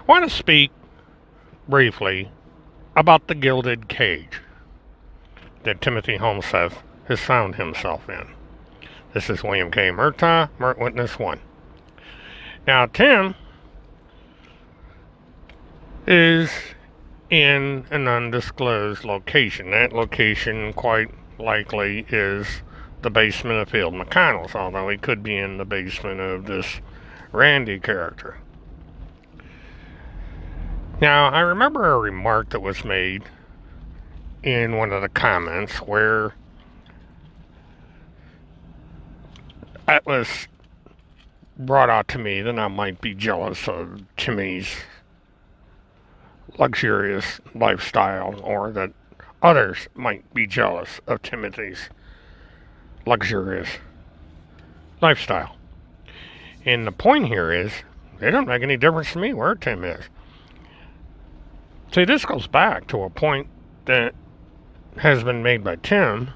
want to speak briefly about the Gilded Cage that Timothy Holmseth has found himself in. This is William K. Murtaugh, Witness 1. Now, Tim is in an undisclosed location. That location quite likely is the basement of Field McConnell's, although he could be in the basement of this Randy character. Now, I remember a remark that was made in one of the comments where it was brought out to me that I might be jealous of Timmy's luxurious lifestyle, or that others might be jealous of Timothy's luxurious lifestyle. And the point here is, it doesn't make any difference to me where Tim is. See, this goes back to a point that has been made by Tim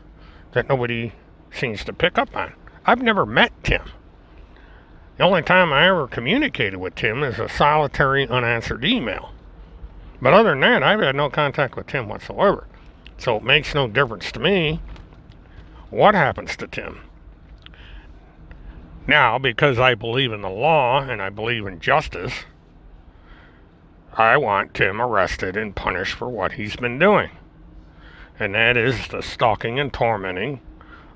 that nobody seems to pick up on. I've never met Tim. The only time I ever communicated with Tim is a solitary unanswered email. But other than that, I've had no contact with Tim whatsoever. So it makes no difference to me what happens to Tim. Now, because I believe in the law and I believe in justice, I want Tim arrested and punished for what he's been doing. And that is the stalking and tormenting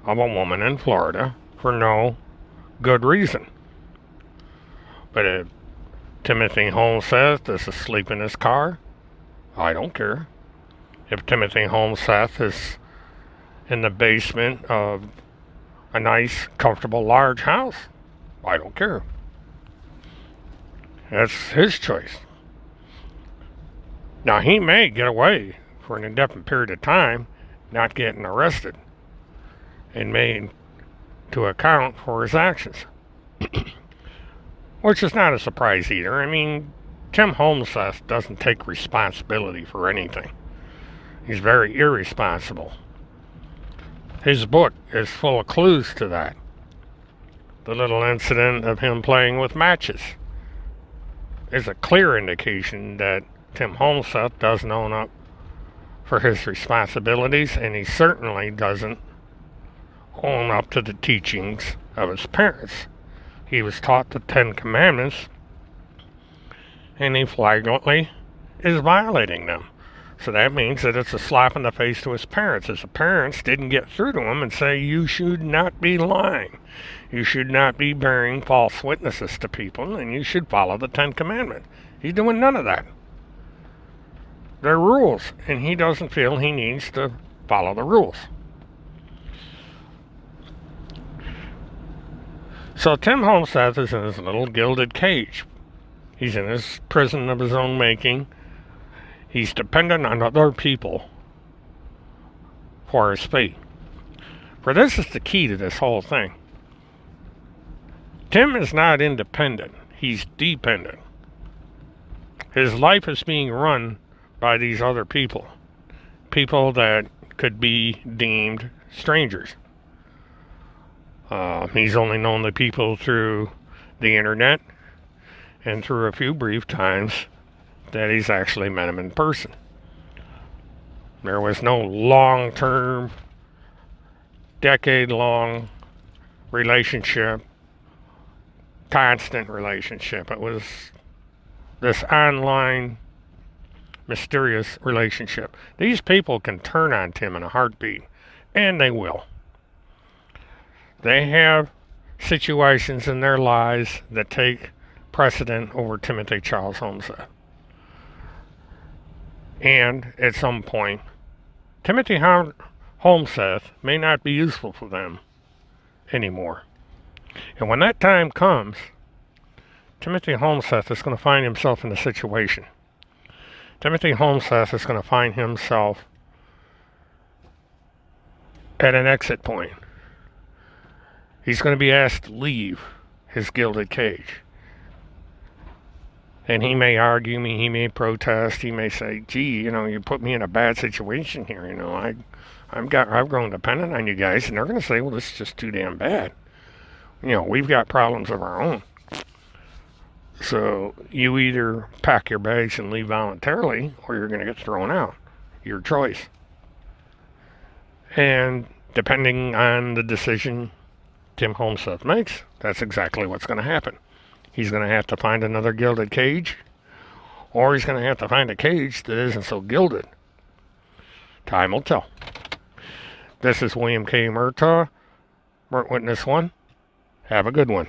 of a woman in Florida for no good reason. But if Timothy Holmseth is asleep in his car, I don't care. If Timothy Holmseth is in the basement of a nice, comfortable, large house, I don't care. That's his choice. Now, he may get away for an indefinite period of time not getting arrested and made to account for his actions. Which is not a surprise either. I mean, Tim Holmseth doesn't take responsibility for anything. He's very irresponsible. His book is full of clues to that. The little incident of him playing with matches is a clear indication that Tim Holmseth doesn't own up for his responsibilities, and he certainly doesn't own up to the teachings of his parents. He was taught the Ten Commandments, and he flagrantly is violating them. So that means that it's a slap in the face to his parents. His parents didn't get through to him and say, you should not be lying. You should not be bearing false witnesses to people, and you should follow the Ten Commandments. He's doing none of that. They're rules, and he doesn't feel he needs to follow the rules. So Tim Holmseth is in his little gilded cage. He's in his prison of his own making. He's dependent on other people for his fate. For this is the key to this whole thing. Tim is not independent. He's dependent. His life is being run by these other people. People that could be deemed strangers. He's only known the people through the internet and through a few brief times that he's actually met them in person. There was no long-term, decade-long relationship, constant relationship. It was this online, mysterious relationship. These people can turn on Tim in a heartbeat, and they will. They have situations in their lives that take precedent over Timothy Charles Holmseth. And at some point, Timothy Holmseth may not be useful for them anymore. And when that time comes, Timothy Holmseth is going to find himself in a situation. Timothy Holmseth is going to find himself at an exit point. He's going to be asked to leave his gilded cage. And he may argue me, he may protest, he may say, gee, you put me in a bad situation here, I've grown dependent on you guys, and they're going to say, well, this is just too damn bad. We've got problems of our own. So you either pack your bags and leave voluntarily, or you're going to get thrown out. Your choice. And depending on the decision Tim Holmseth makes, that's exactly what's going to happen. He's going to have to find another gilded cage, or he's going to have to find a cage that isn't so gilded. Time will tell. This is William K. Murtaugh, Witness 1. Have a good one.